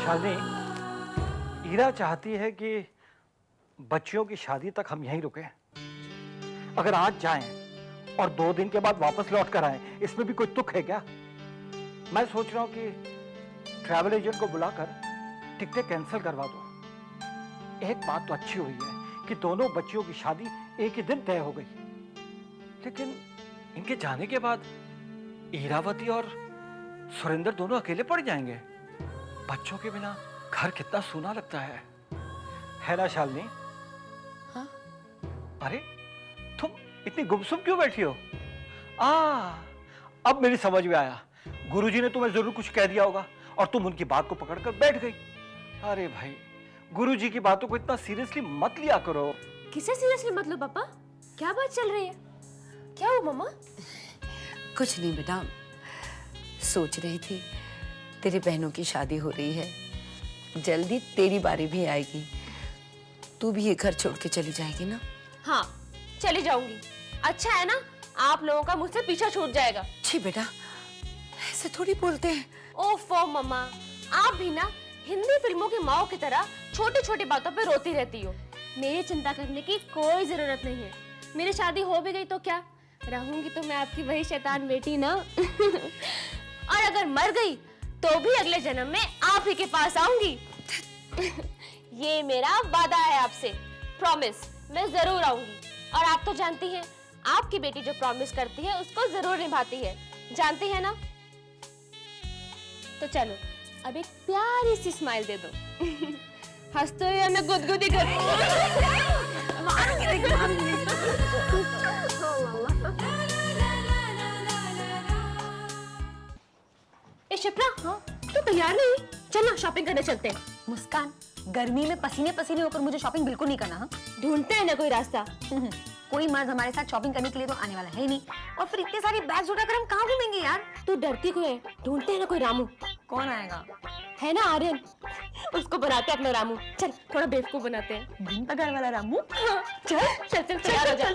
शालिनी, ईरा चाहती है कि बच्चियों की शादी तक हम यहीं रुके। अगर आज जाएं और 2 दिन के बाद वापस लौट कर आए, इसमें भी कोई तुक है क्या? मैं सोच रहा हूं कि ट्रैवल एजेंट को बुलाकर टिकटें कैंसिल करवा दो। एक बात तो अच्छी हुई है कि दोनों बच्चियों की शादी एक ही दिन तय हो गई, लेकिन इनके जाने के बाद ईरावती और सुरेंद्र दोनों अकेले पड़ जाएंगे। बच्चों के बिना घर कितना सूना लगता है ना शालिनी? हाँ? अरे तुम इतनी गुमसुम क्यों बैठी हो? अब मेरी समझ में आया। गुरुजी ने तुम्हें जरूर कुछ कह दिया होगा और तुम उनकी बात को पकड़कर बैठ गई। अरे भाई, गुरुजी की बातों को इतना सीरियसली मत लिया करो। किसे सीरियसली मत लो पापा? क्या बात चल रही है? क्या हुआ मम्मा? कुछ नहीं बेटा, सोच रही थी तेरी बहनों की शादी हो रही है, जल्दी तेरी बारी भी आएगी, तू भी ये घर छोड़ के चली जाएगी ना? हाँ, चली जाऊंगी। अच्छा है ना, आप लोगों का मुझसे पीछा छूट जाएगा। छी बेटा, ऐसे थोड़ी बोलते हैं। ओफो मम्मा, आप भी ना हिंदी फिल्मों की माओ की तरह छोटी छोटी बातों पे रोती रहती हो। मेरी चिंता करने की कोई जरूरत नहीं है। मेरी शादी हो भी गई तो क्या, रहूंगी तो मैं आपकी वही शैतान बेटी ना। और अगर मर गई तो भी अगले जन्म में आप ही के पास आऊंगी। ये मेरा वादा है आपसे, प्रॉमिस, मैं जरूर आऊंगी। और आप तो जानती हैं, आपकी बेटी जो प्रॉमिस करती है उसको जरूर निभाती है, जानती है ना? तो चलो अब एक प्यारी सी स्माइल दे दो। हंसते हुए मैं गुदगुदी करूं। ए शिप्रा, हाँ? तू तैयार नहीं? चल ना शॉपिंग करने चलते हैं। मुस्कान, गर्मी में पसीने पसीने होकर मुझे शॉपिंग बिल्कुल नहीं करना। हाँ, ढूंढते हैं ना कोई रास्ता। कोई मर्द हमारे साथ शॉपिंग करने के लिए तो आने वाला है ही नहीं, और फिर इतने सारी बैग्स उठाकर हम कहाँ घूमेंगे यार? तू डरती क्यों है? ढूंढते हैं ना कोई रामू। कौन आएगा? है ना आर्यन, उसको बनाते हैं अपना रामू। चल थोड़ा बेवकूफ बनाते हैं। दिन पगार वाला रामू। चल चल चल तैयार हो जा।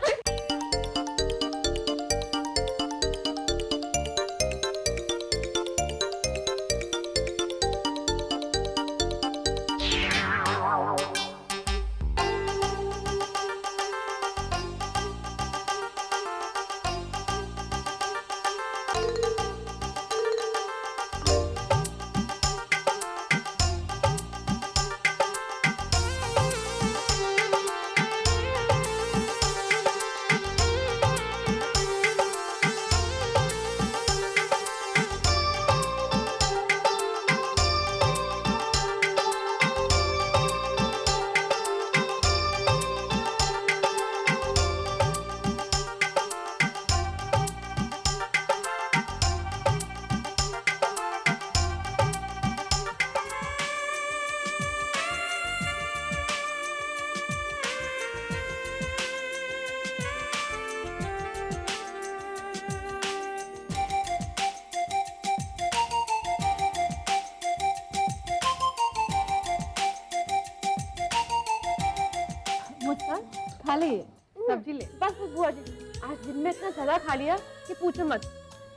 मुस्कान, खा ले ये सब्जी ले। बस बुआ जी, आज दिन में इतना ज्यादा खा लिया कि पूछो मत।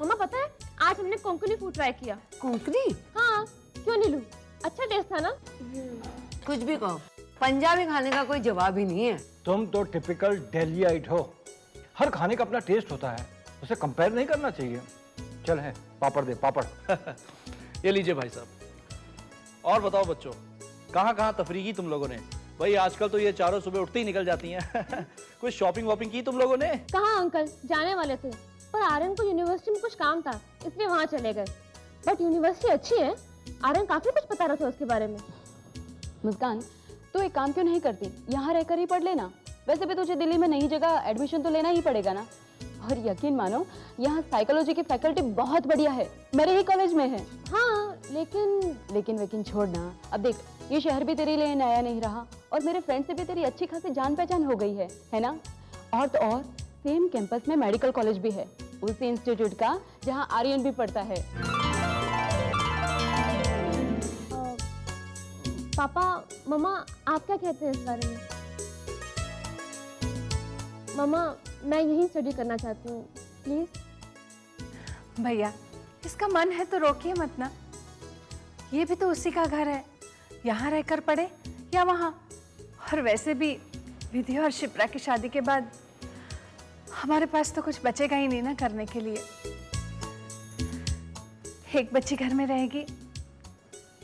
मम्मा पता है, आज हमने कोंकणी फूड ट्राई किया। कोंकणी? हाँ, क्यों नहीं लूं? अच्छा टेस्ट था ना? कुछ भी कहो, पंजाबी खाने का कोई जवाब ही नहीं है। तुम तो टिपिकल दिल्लीइट हो। हर खाने का अपना टेस्ट होता है, उसे कंपेयर नहीं करना चाहिए। चल है, पापड़ दे, पापड़। ये लीजिए भाई साहब। और बताओ बच्चों, कहाँ कहाँ तफरीह की तुम लोगों ने? भाई आजकल तो ये चारों सुबह उठते ही निकल जाती हैं। कुछ शॉपिंग वॉपिंग की तुम लोगों ने? कहाँ अंकल, जाने वाले थे, पर आर्यन को यूनिवर्सिटी में कुछ काम था, इसलिए वहाँ चले गए। बट यूनिवर्सिटी अच्छी है, आर्यन काफी कुछ बता रहा था उसके बारे में। मुस्कान, तू एक काम क्यों नहीं करती, यहाँ रहकर ही पढ़ लेना। वैसे भी तुझे दिल्ली में नई जगह एडमिशन तो लेना ही पड़ेगा ना। और यकीन मानो, यहाँ साइकोलॉजी की फैकल्टी बहुत बढ़िया है, मेरे ही कॉलेज में है। हाँ, लेकिन छोड़ना। अब देख, ये शहर भी तेरे लिए नया नहीं रहा और मेरे फ्रेंड से भी तेरी अच्छी खासी जान पहचान हो गई है ना? और तो और सेम कैंपस में मेडिकल कॉलेज भी है, उसी इंस्टीट्यूट का जहाँ आर्यन भी पढ़ता है। पापा, मम्मा, आप क्या कहते हैं इस बारे में? मम्मा, मैं यही स्टडी करना चाहती हूँ, प्लीज। भैया, इसका मन है तो रोकिए मत ना, ये भी तो उसी का घर है। यहाँ रहकर पढ़े या वहाँ। और वैसे भी विधि और शिप्रा की शादी के बाद हमारे पास तो कुछ बचेगा ही नहीं ना करने के लिए। एक बच्ची घर में रहेगी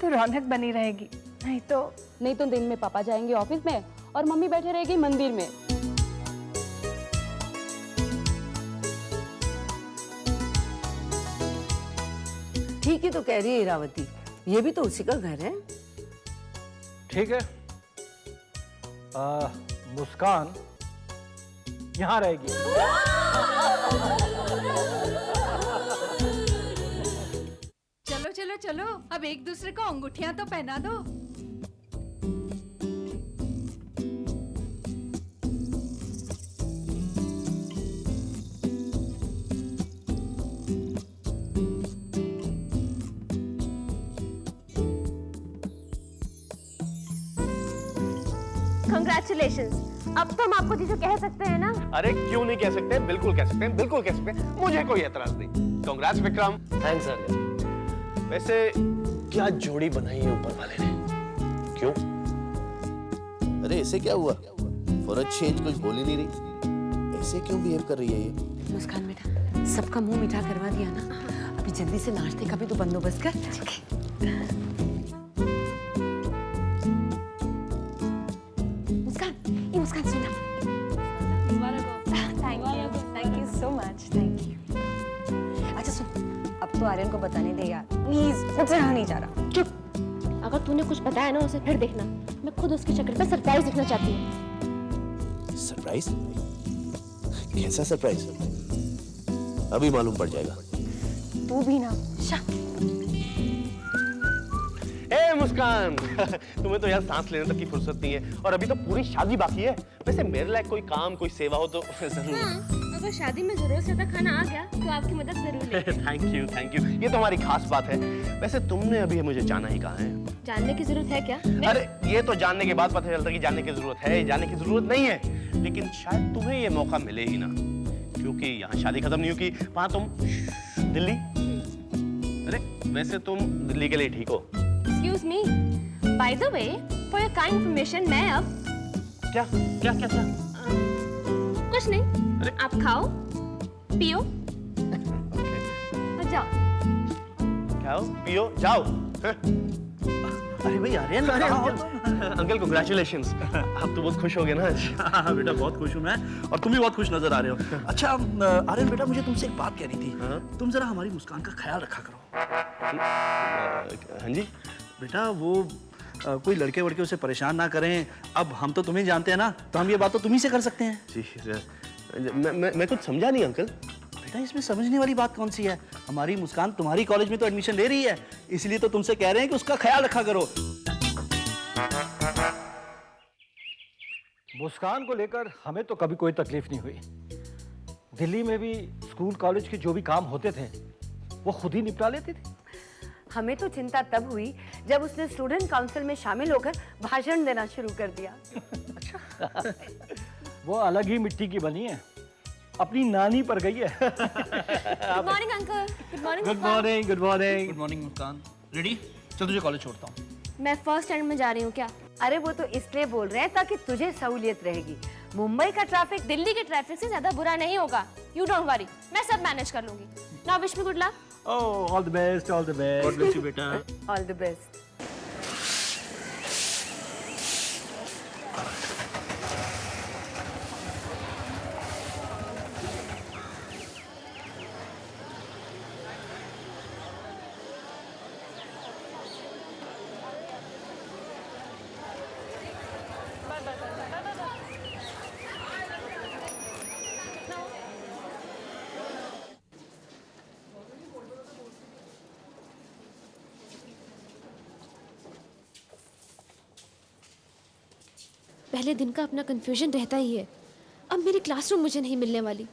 तो रौनक बनी रहेगी, नहीं तो दिन में पापा जाएंगे ऑफिस में और मम्मी बैठे रहेगी मंदिर में। ठीक ही तो कह रही है इरावती, ये भी तो उसी का घर है। ठीक है, मुस्कान यहाँ रहेगी। चलो चलो चलो, अब एक दूसरे को अंगूठियां तो पहना दो। Congratulations! अब तो हम आपको जीजू कह सकते हैं ना? अरे क्यों नहीं कह सकते, बिल्कुल कह सकते हैं, बिल्कुल कह सकते हैं, मुझे कोई एतराज नहीं। कांग्रेस विक्रम। Thanks sir. वैसे क्या जोड़ी बनाई है ऊपर वाले ने? क्यों? अरे ऐसे क्या हुआ? फॉर अ चेंज कुछ बोल ही नहीं रही, ऐसे क्यों बिहेव कर रही है ये? मुस्कान बेटा, सबका मुंह मीठा करवा दिया ना, अभी जल्दी से नाश्ते का भी तो बंदोबस्त कर। मुस्कान सुना। Thank you so much, thank you. अच्छा सुन, अब तो आर्यन को बताने दे यार, प्लीज, मुझसे रहा नहीं जा रहा। चुप। अगर तूने कुछ बताया ना उसे फिर देखना, मैं खुद उसकी शक्ल पे सरप्राइज दिखना चाहती हूँ। सरप्राइज? कैसा सरप्राइज? अभी मालूम पड़ जाएगा। तू भी ना। ए मुस्कान, तुम्हें तो यार सांस लेने तक की फुर्सत नहीं है और अभी तो पूरी शादी बाकी है। वैसे मेरे लायक कोई काम, कोई सेवा हो तो जरूर। अगर शादी में जरूरत से ज्यादा खाना आ गया तो आपकी मदद जरूर लेंगे। थैंक यू, ये तो हमारी खास बात है। वैसे तुमने अभी मुझे जाना ही कहाँ है? जानने की जरूरत है क्या? अरे ये तो जानने के बाद पता चलता कि जानने की जरूरत है, जानने की जरूरत नहीं है, लेकिन शायद तुम्हें ये मौका मिले ही ना, क्योंकि यहाँ शादी खत्म नहीं होगी, वहां तुम दिल्ली। अरे वैसे तुम दिल्ली के लिए ठीक हो? Excuse me. By the way, for your kind information, मैं अब क्या क्या क्या क्या? कुछ नहीं। आप खाओ, पियो, और जाओ। खाओ, पियो, जाओ। अरे भाई आर्यन, कहाँ हो तुम? अंकल कांग्रेचुलेशंस, आप तो बहुत खुश हो गए ना आज। हाँ बेटा, बहुत खुश हूँ मैं, और तुम भी बहुत खुश नजर आ रहे हो। अच्छा आर्यन बेटा, मुझे तुमसे एक बात कहनी थी। हाँ? तुम जरा हमारी मुस्कान का ख्याल रखा करो। हाँ जी। बेटा वो कोई लड़के वड़के उसे परेशान ना करें। अब हम तो तुम्हें जानते हैं ना, तो हम ये बात तो तुम्ही से कर सकते हैं। जी मैं कुछ समझा नहीं अंकल। बेटा इसमें समझने वाली बात कौन सी है? हमारी मुस्कान तुम्हारी कॉलेज में तो एडमिशन ले रही है, इसलिए तो तुमसे कह रहे हैं कि उसका ख्याल रखा करो। मुस्कान को लेकर हमें तो कभी कोई तकलीफ नहीं हुई। दिल्ली में भी स्कूल कॉलेज के जो भी काम होते थे वो खुद ही निपटा लेती थी। हमें तो चिंता तब हुई जब उसने स्टूडेंट काउंसिल में शामिल होकर भाषण देना शुरू कर दिया। वो अलग ही मिट्टी की बनी है, अपनी नानी पर गई है। Good morning uncle. Good morning. Good morning. Good morning. Good morning Muskaan. Ready? चल तुझे कॉलेज छोड़ता हूँ। मैं फर्स्ट स्टैंड में जा रही हूँ क्या? अरे वो तो इसलिए बोल रहे हैं ताकि तुझे सहूलियत रहेगी। मुंबई का ट्रैफिक दिल्ली के ट्रैफिक से ज्यादा बुरा नहीं होगा। यू डोंट वरी, मैं सब मैनेज कर लूंगी। Now wish me good luck. Oh, all the best, all the best. God bless you बेटा। All the best. पहले दिन का अपना कंफ्यूजन रहता ही है। अब मेरी क्लासरूम मुझे नहीं मिलने वाली।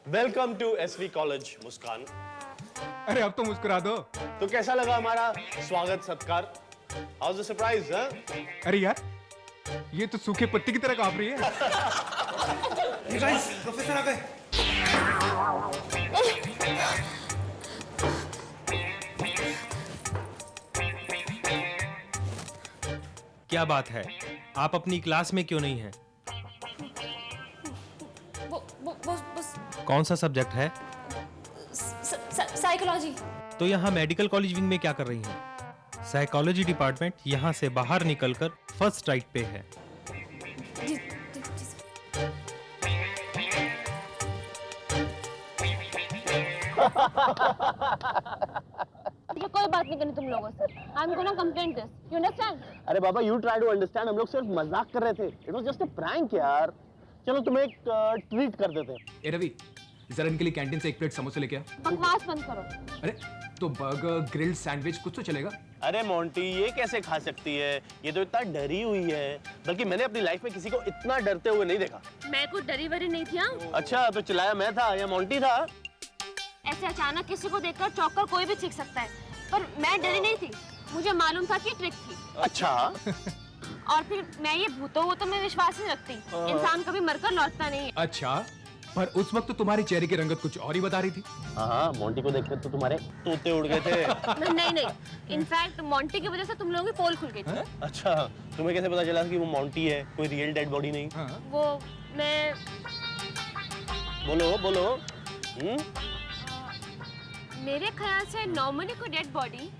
वेलकम टू एसवी कॉलेज मुस्कान। अरे अब तो मुस्कुरा दो। तो कैसा लगा हमारा स्वागत सत्कार? How the surprise? अरे यार, ये तो सूखे पत्ते की तरह कांप रही है। प्रोफेसर आ गए। क्या बात है, आप अपनी क्लास में क्यों नहीं हैं? कौन सा सब्जेक्ट है? साइकोलॉजी। तो यहाँ मेडिकल कॉलेज विंग में क्या कर रही हैं? साइकोलॉजी डिपार्टमेंट यहाँ से बाहर निकलकर फर्स्ट राइट पे है। मुझे कोई बात नहीं करनी तुम लोगों से। I am gonna complain this, you understand? अरे बाबा, यू ट्राई टू अंडरस्टैंड। हम लोग सिर्फ मजाक कर रहे थे। It was just a prank यार। चलो तुम्हें एक ट्रीट कर देते हैं। ए रवि, जरा इनके लिए कैंटीन से एक प्लेट समोसे लेके आ। बकवास बंद करो। अरे तो बर्गर, ग्रिल्ड सैंडविच कुछ तो चलेगा। अरे मोंटी, ये कैसे खा सकती है? ये तो इतना डरी हुई है। बल्कि मैंने अपनी लाइफ में किसी को इतना डरते हुए नहीं देखा। मैं कुछ डरी वरी नहीं थी। हाँ, अच्छा, तो चिल्लाया मैं था या मोंटी था? ऐसे अचानक किसी को देखकर चौंक कर कोई भी सीख सकता है, पर मैं डरी नहीं थी। मुझे मालूम था कि ट्रिक थी। अच्छा। और फिर मैं ये भूतों में विश्वास नहीं रखती। इंसान कभी मरकर लौटता नहीं है। अच्छा, पर उस वक्त तो तुम्हारी चेहरे की रंगत कुछ और ही बता रही थी। हाँ, मोंटी को देखकर तो तुम्हारे तोते उड़ गए थे। नहीं, इनफैक्ट मोंटी की वजह से तुम लोगों की पोल खुल गई थी। अच्छा, तुम्हें कैसे पता चला कि वो मोंटी है, कोई रियल डेड बॉडी नहीं? वो मैं बोलो। मेरे ख्याल से नॉर्मली कोई डेड बॉडी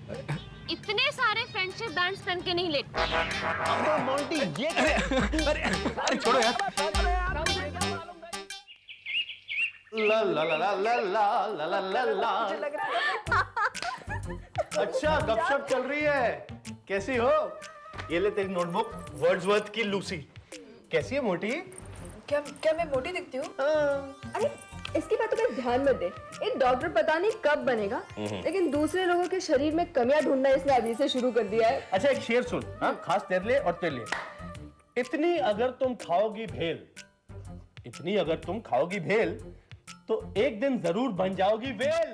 इतने सारे फ्रेंडशिप बैंड्स पहन के नहीं लेते। मोंटी, ये अरे छोड़ो यार। ला ला ला ला ला ला ला ला ला। अच्छा, गपशप चल रही है। कैसी हो? ये ले तेरी नोटबुक, वर्ड्सवर्थ की लूसी। कैसी है मोटी? क्या मैं मोटी दिखती हूँ? हाँ। अरे इसकी बातों पे ध्यान मत दे। एक डॉक्टर पता नहीं कब बनेगा, लेकिन दूसरे लोगों के शरीर में कमियां ढूंढना इसने अभी से शुरू कर दिया है। अच्छा, एक शेर सुन। हाँ, खास तेरे लिए और तेरे लिए। इतनी अगर तुम खाओगी भेल, तो एक दिन जरूर बन जाओगी well.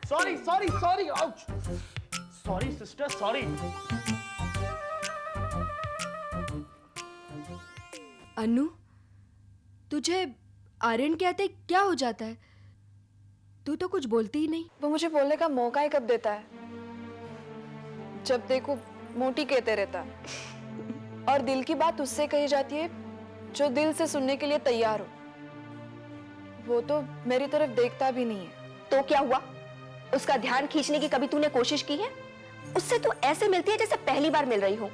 Sorry, ouch. Sorry sister, sorry. Anu, तुझे आर्यन के आते क्या हो जाता है? तू तो कुछ बोलती ही नहीं। वो मुझे बोलने का मौका ही कब देता है? जब देखो मोटी कहते रहता है। और दिल की बात उससे कही जाती है जो दिल से सुनने के लिए तैयार हो। वो तो मेरी तरफ देखता भी नहीं है। तो क्या हुआ? उसका ध्यान खींचने की कभी तूने कोशिश की है? उससे तो ऐसे मिलती है जैसे पहली बार मिल रही हो।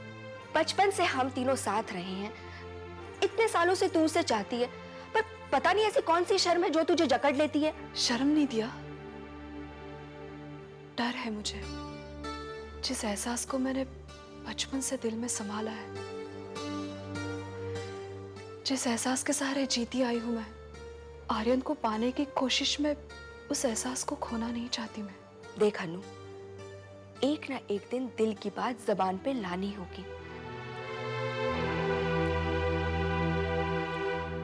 बचपन से हम तीनों साथ रहे हैं, इतने सालों से तू उसे चाहती है, पर पता नहीं ऐसी कौन सी शर्म है जो तुझे जकड़ लेती है। शर्म नहीं दिया, डर है मुझे। जिस एहसास को मैंने बचपन से दिल में संभाला है, जिस एहसास के सहारे जीती आई हूं मैं, आर्यन को पाने की कोशिश में उस एहसास को खोना नहीं चाहती मैं। देख अनु, एक ना एक दिन दिल की बात जबान पे लानी होगी।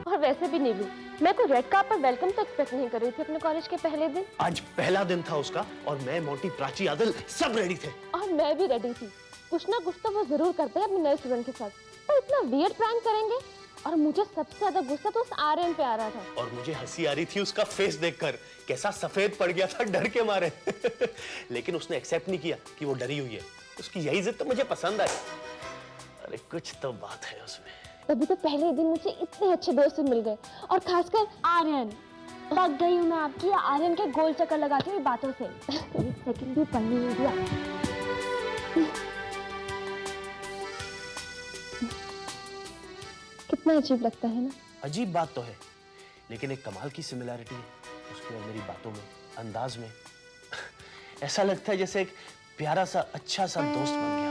और वैसे भी नहीं भी, मैं कोई रेड कार्पेट पर वेलकम तो एक्सपेक्ट नहीं कर रही थी अपने कॉलेज के पहले दिन। आज पहला दिन था उसका और मैं, मोंटी, प्राची, आदिल सब रेडी थे। और मैं भी रेडी थी। कुछ ना कुछ तो वो जरूर करते हैं अपने नए स्टूडेंट के साथ। और इतना वियर्ड प्रैंक करेंगे। और मुझे सबसे ज्यादा गुस्सा तो उस आर्यन पे आ रहा था। और मुझे हंसी आ रही थी उसका फेस देखकर, कैसा सफेद पड़ गया था डर के मारे। लेकिन उसने एक्सेप्ट नहीं किया कि वो डरी हुई है। उसकी यही जिद तो मुझे पसंद आई। अरे कुछ तो बात है उसमें। तभी तो पहले दिन मुझे इतने अच्छे दोस्त मिल गए, और खासकर आर्यन। पक गई हूँ मैं आपकी आर्यन के गोल चक्कर लगाती हुई बातों से। एक सेकंड भी पढ़ने नहीं दिया। कितना अजीब लगता है ना। अजीब बात तो है, लेकिन एक कमाल की सिमिलैरिटी है उसकी और मेरी बातों में, अंदाज में। ऐसा लगता है जैसे एक प्यारा सा अच्छा सा दोस्त बन गया।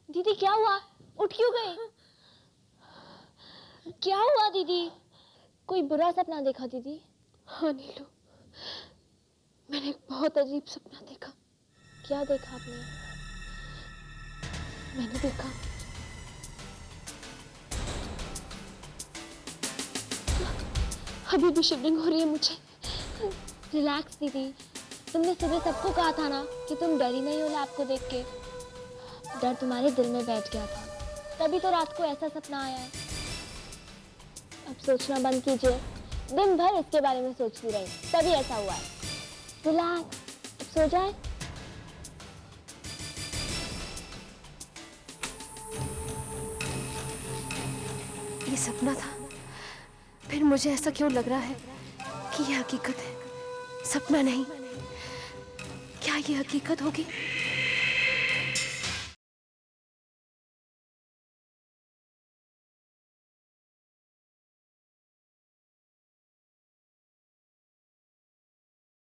दीदी क्या हुआ? उठ क्यों गई? क्या हुआ दीदी? कोई बुरा सपना देखा दीदी? हाँ नीलू, मैंने एक बहुत अजीब सपना देखा। क्या देखा आपने? मैंने देखा अभी भी शिवरिंग हो रही है मुझे। रिलैक्स दीदी, तुमने सुबह सबको कहा था ना कि तुम डरी नहीं हो आपको देख के। डर तुम्हारे दिल में बैठ गया था, तभी तो रात को ऐसा सपना आया है। अब सोचना बंद कीजिए, दिन भर इसके बारे में सोचती रही तभी ऐसा हुआ है। रिलैक्स, अब सो जाए। ये सपना था, फिर मुझे ऐसा क्यों लग रहा है कि ये हकीकत है, सपना नहीं। क्या ये हकीकत होगी?